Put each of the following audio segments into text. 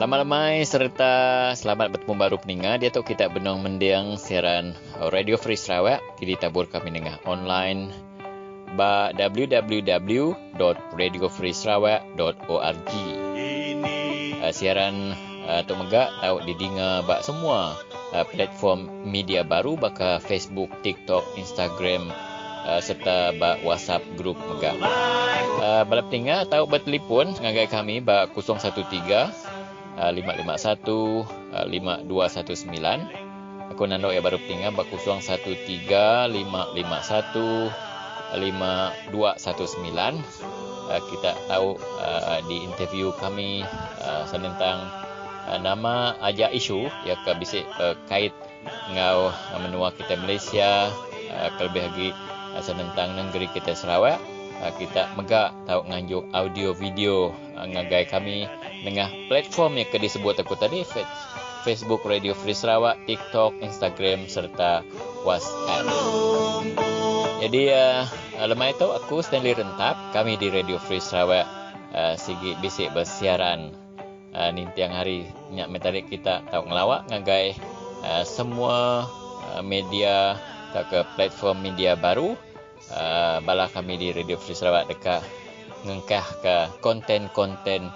Selamat lemai serta selamat bertemu baru pendengar. Dia tahu kita benang mendiang siaran Radio Free Sarawak. Kini tabur kami dengar online ba www.radiofreesarawak.org. Siaran Tok Megak tahu didengar ba semua platform media baru baka Facebook, TikTok, Instagram serta ba WhatsApp grup Megak. Balap pendengar tahu bertelefon ngagai kami ba 013 551 5219. Aku nandok ya baru pendengar ba 013 551 5219. Kita tahu di interview kami tentang nama aja isu ya ke bisik kait ngau menua kita Malaysia, kelebih lagi tentang negeri kita Sarawak. Kita megak tahu nganjuk audio video ngagai kami dengan platform yang disebut aku tadi, Facebook Radio Free Sarawak, TikTok, Instagram serta WhatsApp. Jadi lemai itu aku Stanley Rentap, kami di Radio Free Sarawak sigi bisik bersiaran nintiang hari nyak metarik kita tahu ngelawak ngagai semua media tak ke platform media baru. Bala kami di Radio Free Sarawak dekat ngengkah ke konten-konten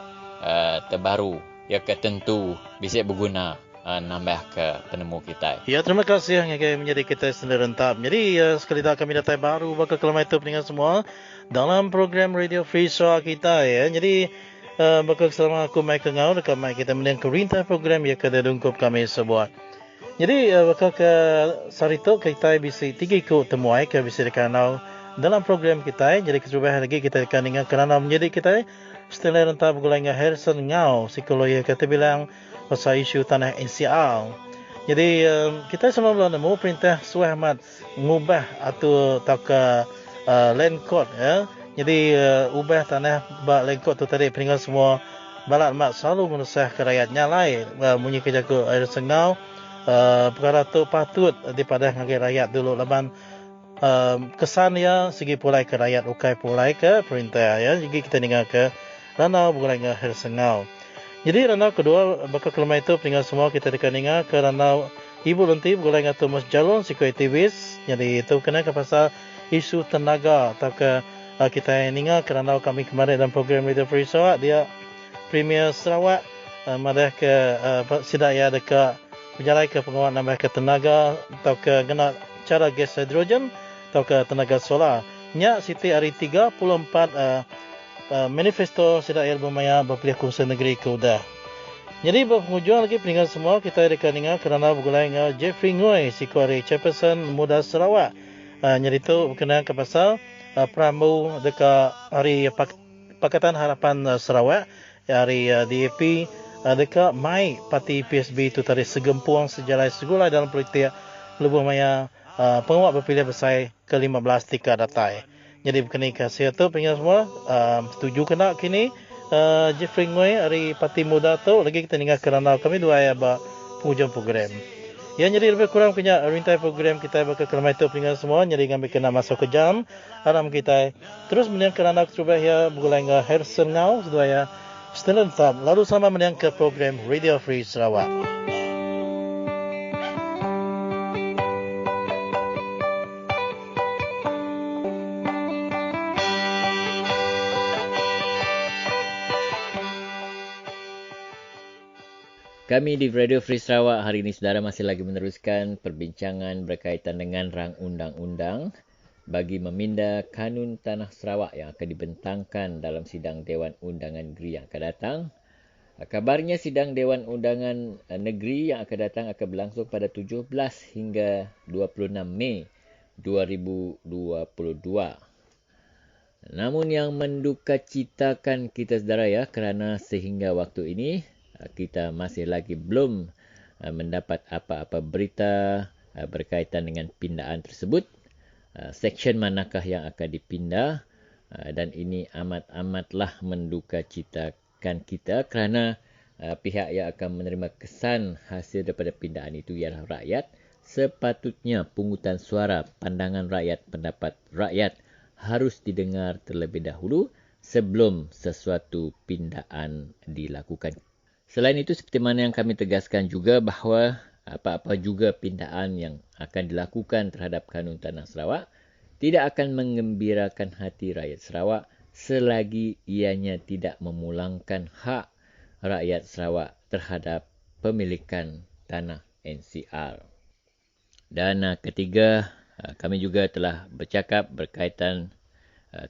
terbaru yang tentu bisa berguna nambah ke penemu kita. Ya, terima kasih yang menjadi kita sendiri rentap. Jadi sekali dah kami datang baru baka kilometer pendengar semua dalam program Radio Free Sarawak kita ya. Jadi baka selama aku mai kengau dekat mai kita mendengar kerintah program ya kada dungkup kami sebuah. Jadi bakal ke sarito kita bisa tiga ikut temuai ke bisa dikenal dalam program kita. Jadi kecuali lagi kita akan dengar kerana menjadi kita setelah rentap gulanya Harrison Ngau psikologi kata bilang pasal isu tanah NCR. Jadi kita selalu nemu perintah Suai Ahmad mengubah atau tak land court ya. Jadi ubah tanah bak land court tu tadi peringkat semua balat mak selalu menusah ke rakyatnya lain bunyi kejaga Harrison Ngau. Perkara tu patut daripada ngagai rakyat dulu laban kesan ya segi pulai ke rakyat ukai pulai ke perintah ya. Jadi kita dengar ke ranau bukan dengan Hersengau. Jadi ranau kedua bakal kelima itu pendengar semua kita akan dengar ke ranau Ibu Lenti bukan dengan Thomas Jalon psikologi aktivis. Jadi itu kena ke pasal isu tenaga atau ke kita dengar ke ranau kami kemarin dalam program Radio Free Sarawak dia Premier Sarawak madah ke sidaya dekat berjalan ke penguat nambah ke tenaga atau ke guna cara gas hidrogen atau ke tenaga solar. Nya Siti hari 34 manifesto sida ilmu maya berpilih kursi negeri ke udah. Jadi berhujung lagi pendengar semua kita akan dengar kerana bergulai dengan Jeffrey Ngoy Sikori Chairperson Muda Sarawak. Jadi itu berkenaan ke pasal pramu dekat hari Pakatan Harapan Sarawak hari DAP dekat mai parti PSB itu tadi segempuang sejalai segulai dalam politik lebuh maya penguat berpilih bersai ke-15 tika datai. Jadi berkenaan kasih itu pendengar semua setuju kena kini Jeffrey Ngoy hari parti muda tu lagi kita dengar kerana kami dua ya penghujung program. Ya jadi lebih kurang punya rintai program kita bakal kelima itu pendengar semua jadi kami kena masuk ke jam alam kita terus mendengar kerana cuba ya bergulai dengan Harrison Ngau sedua ya setelah tetap, lalu sama mendengar ke program Radio Free Sarawak. Kami di Radio Free Sarawak hari ini saudara masih lagi meneruskan perbincangan berkaitan dengan rang undang-undang bagi meminda Kanun Tanah Sarawak yang akan dibentangkan dalam sidang Dewan Undangan Negeri yang akan datang. Kabarnya sidang Dewan Undangan Negeri yang akan datang akan berlangsung pada 17 hingga 26 Mei 2022. Namun yang mendukacitakan kita saudara ya kerana sehingga waktu ini kita masih lagi belum mendapat apa-apa berita berkaitan dengan pindaan tersebut. Seksyen manakah yang akan dipindah dan ini amat-amatlah mendukacitakan kita kerana pihak yang akan menerima kesan hasil daripada pindaan itu ialah rakyat. Sepatutnya pungutan suara pandangan rakyat, pendapat rakyat harus didengar terlebih dahulu sebelum sesuatu pindaan dilakukan. Selain itu, seperti mana yang kami tegaskan juga bahawa apa-apa juga pindaan yang akan dilakukan terhadap Kanun Tanah Sarawak tidak akan menggembirakan hati rakyat Sarawak selagi ianya tidak memulangkan hak rakyat Sarawak terhadap pemilikan tanah NCR. Dan ketiga, kami juga telah bercakap berkaitan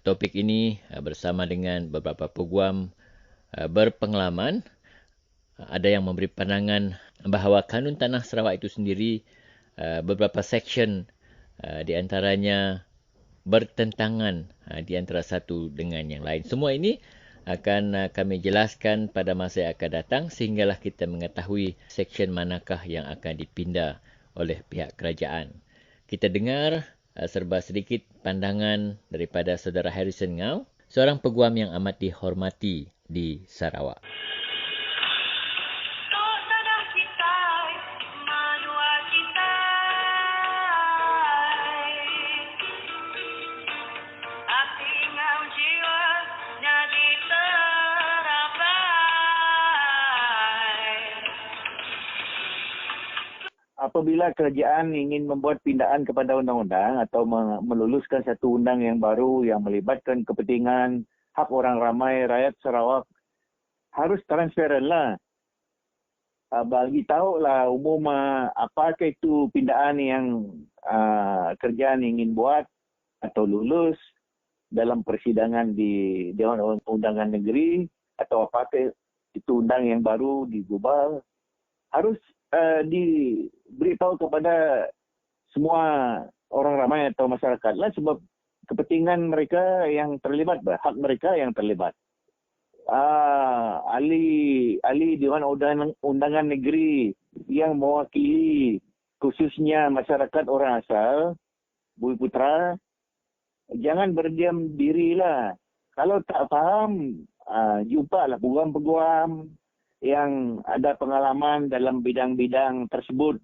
topik ini bersama dengan beberapa peguam berpengalaman. Ada yang memberi pandangan bahawa Kanun Tanah Sarawak itu sendiri beberapa seksyen di antaranya bertentangan di antara satu dengan yang lain. Semua ini akan kami jelaskan pada masa yang akan datang sehinggalah kita mengetahui seksyen manakah yang akan dipindah oleh pihak kerajaan. Kita dengar serba sedikit pandangan daripada saudara Harrison Ngau, seorang peguam yang amat dihormati di Sarawak. Apabila kerajaan ingin membuat pindaan kepada undang-undang atau meluluskan satu undang yang baru yang melibatkan kepentingan hak orang ramai rakyat Sarawak, harus transparan lah. Bagi tahu lah umum apakah itu pindaan yang kerajaan ingin buat atau lulus dalam persidangan di Dewan Undangan Negeri, atau apakah itu undang yang baru digubal. Harus diberitahu kepada semua orang ramai atau masyarakat lah, sebab kepentingan mereka yang terlibat, hak mereka yang terlibat. Ahli Dewan Undangan Negeri yang mewakili khususnya masyarakat orang asal, Bumi Putra, jangan berdiam dirilah. Kalau tak faham, jumpalah peguam-peguam yang ada pengalaman dalam bidang-bidang tersebut,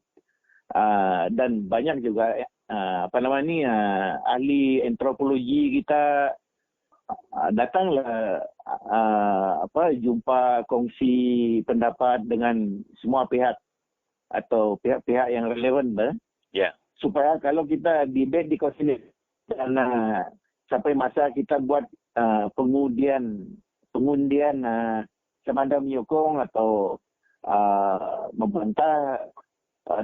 dan banyak juga ahli antropologi kita. Datanglah jumpa kongsi pendapat dengan semua pihak atau pihak-pihak yang relevan, supaya kalau kita debate di konsil dan sampai masa kita buat pengundian sama ada menyokong atau membantah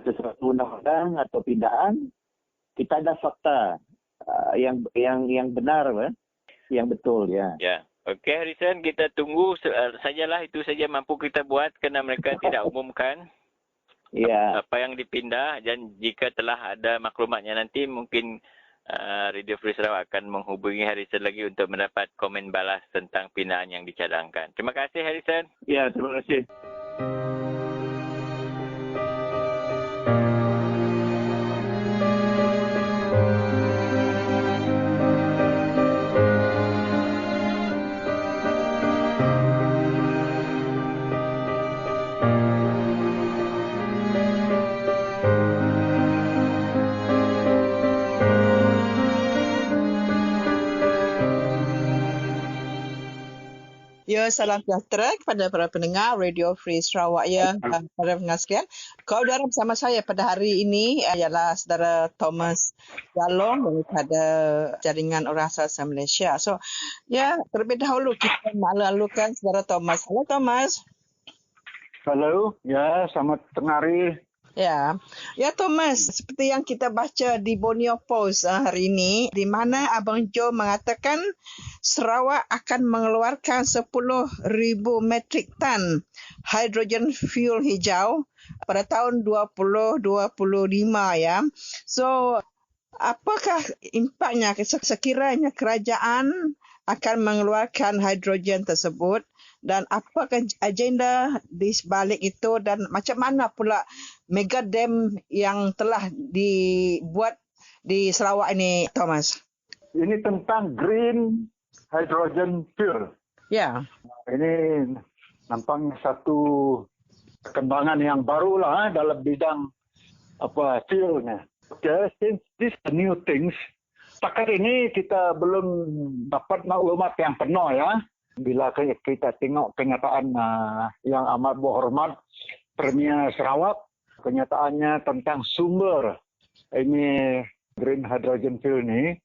sesuatu undang-undang atau pindaan, kita ada fakta yang benar, yang betul, ya. Ya. Okey, Harrison, kita tunggu sajalah, itu saja mampu kita buat kerana mereka tidak umumkan apa yang dipindah, dan jika telah ada maklumatnya nanti mungkin Radio Free Sarawak akan menghubungi Harrison lagi untuk mendapat komen balas tentang pindaan yang dicadangkan. Terima kasih, Harrison. Ya, terima kasih. Ya, salam sejahtera kepada para pendengar Radio Free Sarawak, ya, para pendengar sekalian. Kau udara bersama saya pada hari ini ialah saudara Thomas Jalong daripada Jaringan Orang Asal Malaysia. So, ya, terlebih dahulu kita malu-alukan saudara Thomas. Halo, Thomas. Halo, ya, selamat tengah hari. Ya, Thomas, seperti yang kita baca di Borneo Post hari ini, di mana Abang Jo mengatakan Sarawak akan mengeluarkan 10,000 metrik tan hidrogen fuel hijau pada tahun 2025, ya. So, apakah impaknya sekiranya kerajaan akan mengeluarkan hidrogen tersebut, dan apakah agenda di sebalik itu, dan macam mana pula mega dam yang telah dibuat di Sarawak ini, Thomas? Ini tentang green hydrogen fuel. Ya. Ini nampaknya satu perkembangan yang baru lah dalam bidang fuelnya. Okay, since this new things, setakat ini kita belum dapat maklumat yang penuh, ya. Bila kita tengok kenyataan yang amat berhormat Premier Sarawak, kenyataannya tentang sumber ini green hydrogen fuel ni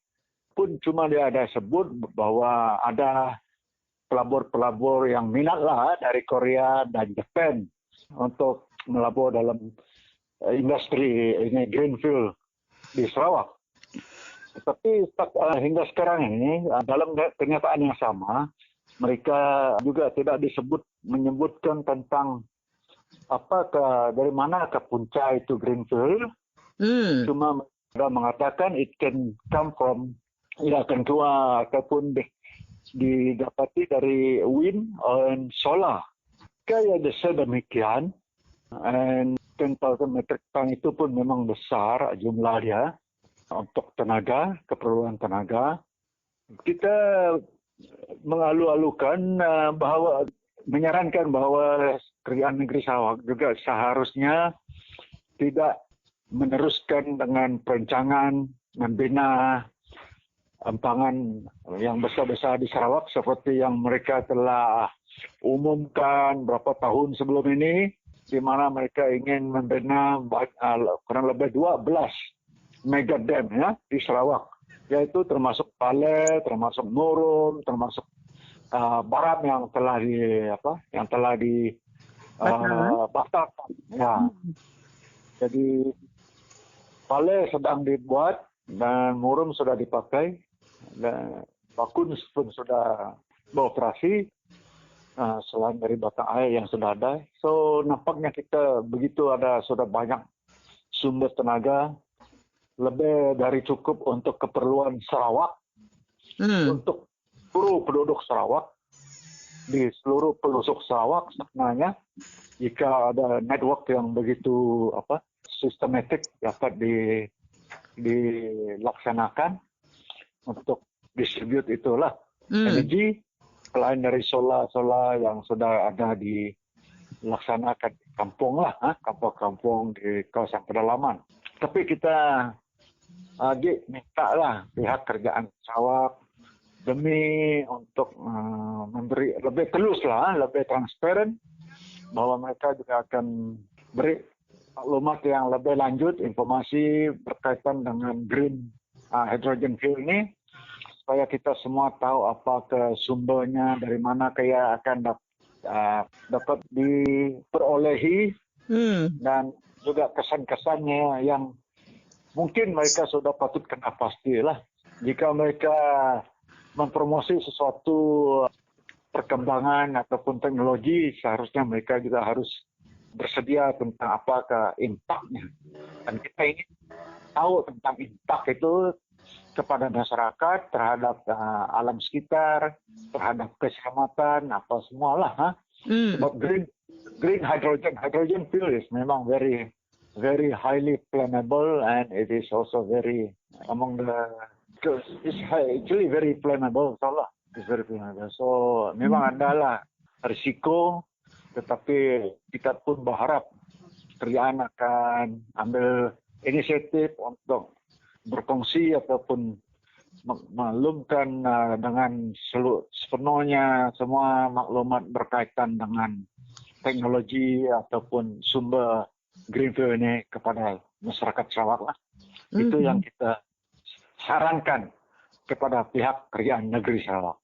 pun cuma dia ada sebut bahawa ada pelabur-pelabur yang minat lah dari Korea dan Jepun untuk melabur dalam industri ini green fuel di Sarawak. Tetapi hingga sekarang ini dalam kenyataan yang sama, mereka juga tidak menyebutkan tentang dari mana ke punca itu green fuel. Cuma mereka mengatakan it can come from, ia akan keluar ataupun didapati dari wind and solar. Kaya demikian, and 10,000 metric ton itu pun memang besar jumlah dia untuk tenaga, keperluan tenaga. Kita mengalu-alukan menyarankan bahawa kerajaan negeri Sarawak juga seharusnya tidak meneruskan dengan perancangan membina empangan yang besar-besar di Sarawak seperti yang mereka telah umumkan berapa tahun sebelum ini, di mana mereka ingin membina kurang lebih 12 mega dam ya di Sarawak, yaitu termasuk Pale, termasuk Murum, termasuk Baram yang telah di Batak. Ya. Jadi Pale sedang dibuat dan Murum sudah dipakai dan Bakun pun sudah beroperasi selain dari batang air yang sudah ada. So nampaknya kita begitu sudah banyak sumber tenaga lebih dari cukup untuk keperluan Sarawak, untuk seluruh penduduk Sarawak, di seluruh pelosok Sarawak sebenarnya, jika ada network yang begitu sistematik dapat dilaksanakan untuk distribute itulah energi selain dari solar yang sudah ada dilaksanakan di kampung lah, kampung-kampung di kawasan pedalaman. Tapi kita minta lah pihak kerajaan Sarawak demi untuk memberi lebih telus lah, lebih transparan, bahwa mereka juga akan beri maklumat yang lebih lanjut, informasi berkaitan dengan green hydrogen fuel ini, supaya kita semua tahu apa sumbernya, dari mana kaya akan dapat diperolehi, dan juga kesan-kesannya yang mungkin mereka sudah patut kena pastilah. Jika mereka mempromosi sesuatu perkembangan ataupun teknologi, seharusnya mereka juga harus bersedia tentang apakah impaknya. Dan kita ingin tahu tentang impak itu kepada masyarakat, terhadap alam sekitar, terhadap keselamatan, apa semualah. Sebab green hydrogen fuel is memang very highly flammable, and it is also very it's actually very flammable. It's very flammable. So memang adalah risiko, tetapi kita pun berharap kerajaan akan ambil inisiatif untuk berkongsi ataupun maklumkan dengan sepenuhnya semua maklumat berkaitan dengan teknologi ataupun sumber green fuel ini kepada masyarakat Sarawak lah. Itu yang kita sarankan kepada pihak kerajaan negeri Sarawak.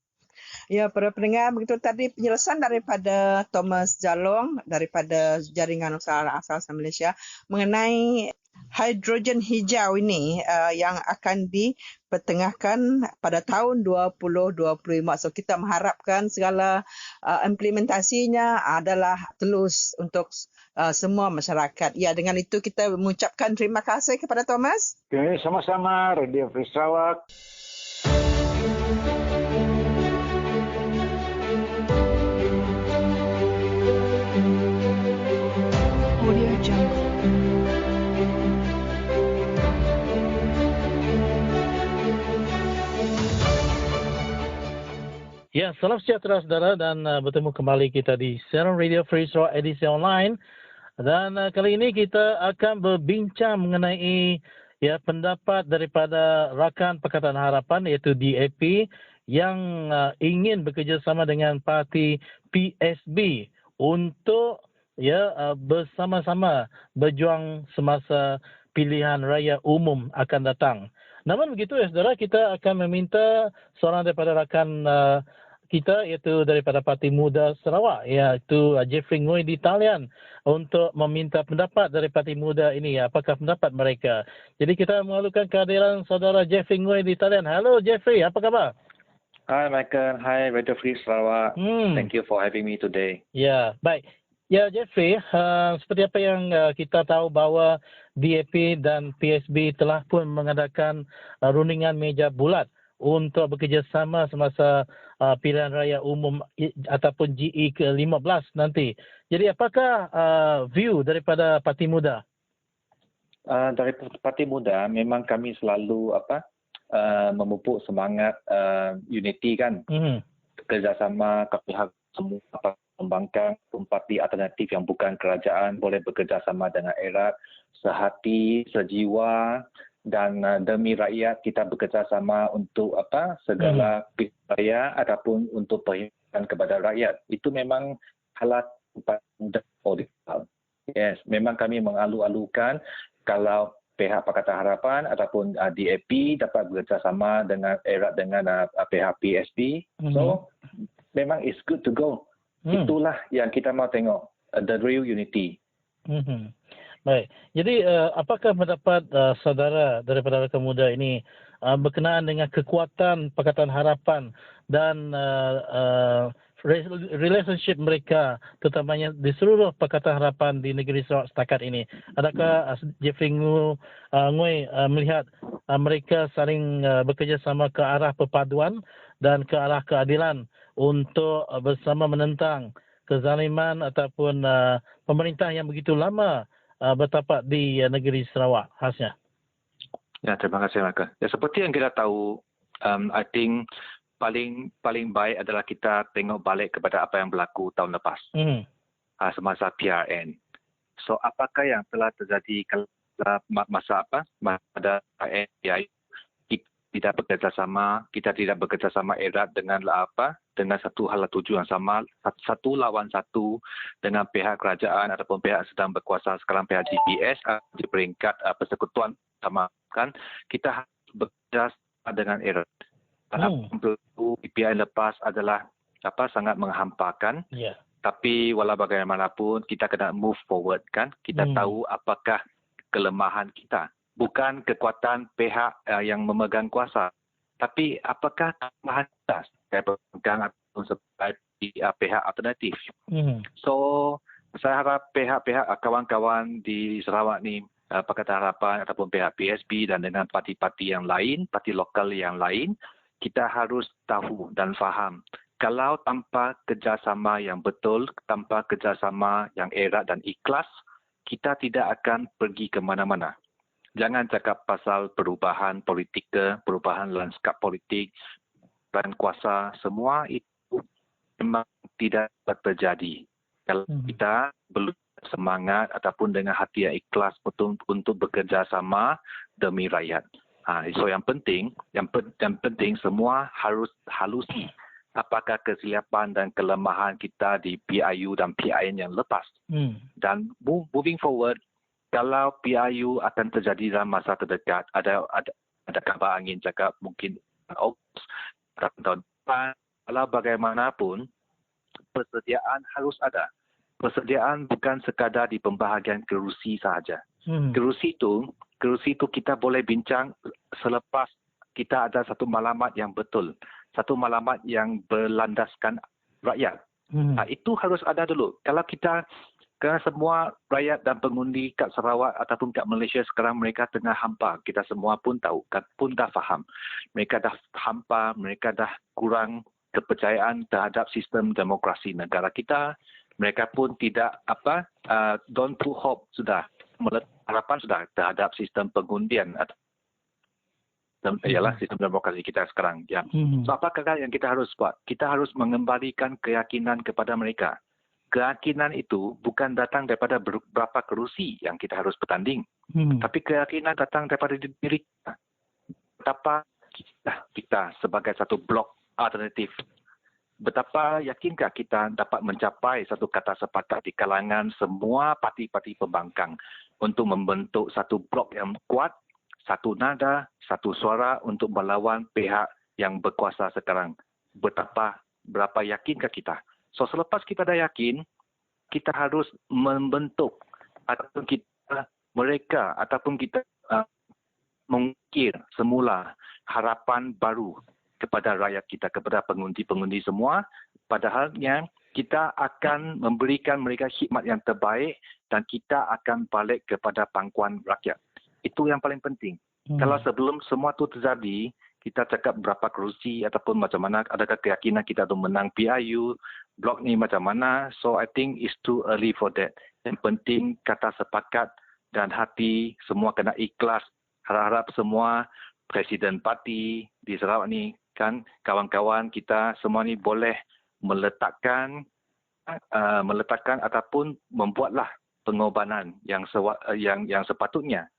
Ya, para pendengar, begitu tadi penjelasan daripada Thomas Jalong daripada Jaringan Usaha Asal Malaysia mengenai hidrogen hijau ini yang akan dipertengahkan pada tahun 2025. So kita mengharapkan segala implementasinya adalah telus untuk semua masyarakat. Ya, dengan itu kita mengucapkan terima kasih kepada Thomas. Okay, sama-sama Radio Free Sarawak. Audio Jungle. Ya, salam sejahtera saudara, dan bertemu kembali kita di Siaran Radio Free Sarawak edisi online. Dan kali ini kita akan berbincang mengenai pendapat daripada Rakan Pakatan Harapan, iaitu DAP, yang ingin bekerjasama dengan parti PSB untuk bersama-sama berjuang semasa pilihan raya umum akan datang. Namun begitu saudara, kita akan meminta seorang daripada rakan kita iaitu daripada Parti Muda Sarawak iaitu Jeffrey Ngui di talian untuk meminta pendapat dari Parti Muda ini. Apakah pendapat mereka? Jadi kita mengalukan kehadiran saudara Jeffrey Ngui di talian. Halo Jeffrey, apa khabar? Hi Michael, hi Radio Free Sarawak. Thank you for having me today. Ya, baik. Ya Jeffrey, seperti apa yang kita tahu bahawa DAP dan PSB telah pun mengadakan rundingan meja bulat untuk bekerjasama semasa pilihan raya umum ataupun GE ke-15 nanti. Jadi apakah view daripada Parti Muda? Dari Parti Muda memang kami selalu memupuk semangat unity kan. Kerjasama pihak semua mengembangkan parti alternatif yang bukan kerajaan boleh bekerjasama dengan erat, sehati, sejiwa dan demi rakyat kita bekerjasama untuk segala pihak ataupun untuk perkhidmatan kepada rakyat. Itu memang halat politik. Yes, memang kami mengalu-alukan kalau pihak Pakatan Harapan ataupun DAP dapat bekerjasama dengan erat dengan pihak PSB. So memang it's good to go. Itulah yang kita mau tengok, the real unity. Baik. Jadi apakah pendapat saudara daripada rakan muda ini berkenaan dengan kekuatan Pakatan Harapan dan relationship mereka terutamanya di seluruh Pakatan Harapan di negeri Sarawak setakat ini? Adakah Jeffrey Ngui melihat mereka saling bekerjasama ke arah perpaduan dan ke arah keadilan untuk bersama menentang kezaliman ataupun pemerintah yang begitu lama bertapak di negeri Sarawak khasnya? Ya, terima kasih Maka. Ya, seperti yang kita tahu, I think paling baik adalah kita tengok balik kepada apa yang berlaku tahun lepas semasa PRN. So apakah yang telah terjadi masa pada PRN? Kita tidak bekerjasama erat dengan satu hal tujuan sama, satu lawan satu dengan pihak kerajaan ataupun pihak sedang berkuasa sekarang pihak GPS di peringkat persekutuan sama kan, kita harus bekerja dengan erat. PPI lepas adalah sangat menghampakan. Tapi walau bagaimanapun kita kena move forward kan. Kita tahu apakah kelemahan kita. Bukan kekuatan pihak yang memegang kuasa, tapi apakah kelemahan kita sebagai pemegang ataupun sebagai pihak alternatif. So saya harap pihak-pihak kawan-kawan di Sarawak ni, Pakatan Harapan ataupun pihak PSB dan dengan parti-parti yang lain, parti lokal yang lain, kita harus tahu dan faham kalau tanpa kerjasama yang betul, tanpa kerjasama yang erat dan ikhlas, kita tidak akan pergi ke mana-mana. Jangan cakap pasal perubahan politik, perubahan lanskap politik dan kuasa, semua itu memang tidak terjadi. Kalau kita belum semangat ataupun dengan hati yang ikhlas untuk bekerja sama demi rakyat. So yang penting semua harus halusi apakah kesilapan dan kelemahan kita di PIU dan PIN yang lepas. Dan moving forward, kalau PIU akan terjadi dalam masa terdekat, ada kabar angin cakap mungkin Ogos tahun depan. Kalau bagaimanapun, persediaan harus ada. Persediaan bukan sekadar di pembahagian kerusi sahaja. Kerusi itu kita boleh bincang selepas kita ada satu maklumat yang betul. Satu maklumat yang berlandaskan rakyat. Itu harus ada dulu. Kerana semua rakyat dan pengundi kat Sarawak ataupun kat Malaysia sekarang mereka tengah hampa. Kita semua pun tahu, pun dah faham. Mereka dah hampa, mereka dah kurang kepercayaan terhadap sistem demokrasi negara kita. Mereka pun tidak don't put hope sudah. Harapan sudah terhadap sistem pengundian ialah sistem demokrasi kita sekarang. Ya. So apakah yang kita harus buat? Kita harus mengembalikan keyakinan kepada mereka. Keyakinan itu bukan datang daripada berapa kerusi yang kita harus bertanding. Tapi keyakinan datang daripada diri kita. Betapa kita sebagai satu blok alternatif. Betapa yakinkah kita dapat mencapai satu kata sepakat di kalangan semua parti-parti pembangkang untuk membentuk satu blok yang kuat, satu nada, satu suara untuk melawan pihak yang berkuasa sekarang. Berapa yakinkah kita? So selepas kita dah yakin, kita harus membentuk ataupun kita mengukir semula harapan baru kepada rakyat kita, kepada pengundi-pengundi semua. Padahalnya kita akan memberikan mereka khidmat yang terbaik dan kita akan balik kepada pangkuan rakyat. Itu yang paling penting. Kalau sebelum semua itu terjadi, kita cakap berapa kerusi ataupun macam mana, adakah keyakinan kita untuk menang PIU, blok ni macam mana. So I think it's too early for that. Yang penting kata sepakat dan hati semua kena ikhlas. Harap-harap semua presiden parti di Sarawak ni, kan, kawan-kawan kita semua ni boleh meletakkan ataupun membuatlah pengorbanan yang sepatutnya,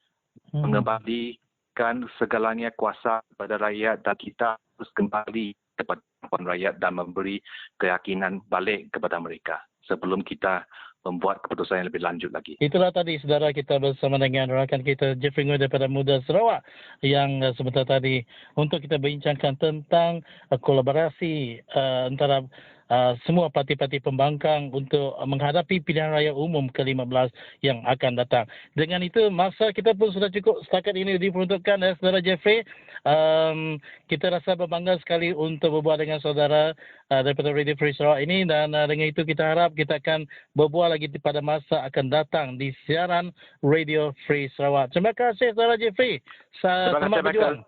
mengembalikan segalanya kuasa kepada rakyat dan kita harus kembali kepada rakyat dan memberi keyakinan balik kepada mereka sebelum kita membuat keputusan yang lebih lanjut lagi. Itulah tadi saudara kita bersama dengan rakan kita Jeffrey Ngoy daripada Muda Sarawak yang sebentar tadi untuk kita bincangkan tentang kolaborasi antara semua parti-parti pembangkang untuk menghadapi pilihan raya umum ke-15 yang akan datang. Dengan itu, masa kita pun sudah cukup setakat ini diperuntukkan saudara Jeffrey. Kita rasa berbangga sekali untuk berbual dengan saudara daripada Radio Free Sarawak ini dan dengan itu kita harap kita akan berbual lagi pada masa akan datang di siaran Radio Free Sarawak. Terima kasih saudara Jeffrey. Selamat berjuang.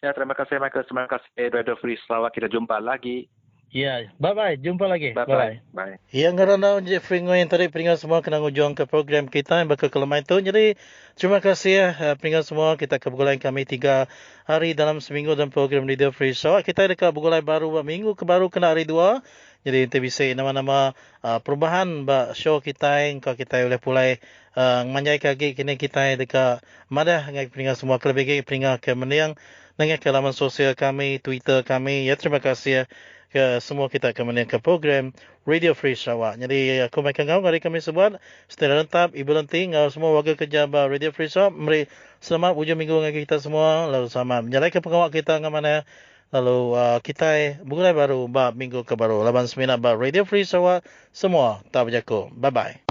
Ya, terima kasih Michael. Terima kasih Radio Free Sarawak. Kita jumpa lagi. Ya, bye-bye. Jumpa lagi. Bye-bye. Bye. Yang kerana Jeffrey Ngoy yang tadi peringat semua kena ngujung ke program kita yang bakal kelemah itu. Jadi, terima kasih peringat semua. Kita ke bergulai kami 3 hari dalam seminggu dalam program Radio Free Sarawak. Kita dekat bergulai baru minggu ke baru kena hari 2. Jadi, kita bisa nama-nama perubahan show kita yang kita boleh pulai manjai kaki kini kita dekat madah dengan peringat semua. Kelebih peringat ke meniang dengan ke laman sosial kami, Twitter kami. Ya, terima kasih ke semua kita akan mendengar program Radio Free Sarawak. Jadi aku makan kau hari kami sebut setelah lengkap ibu lenting semua warga kerja Radio Free Sarawak memberi selamat hujung minggu dengan kita semua. Lalu sama menjalankan pengawal kita dengan mana. Lalu kita bergulai baru minggu ke baru 89 Radio Free Sarawak semua tak berjaku. Bye bye.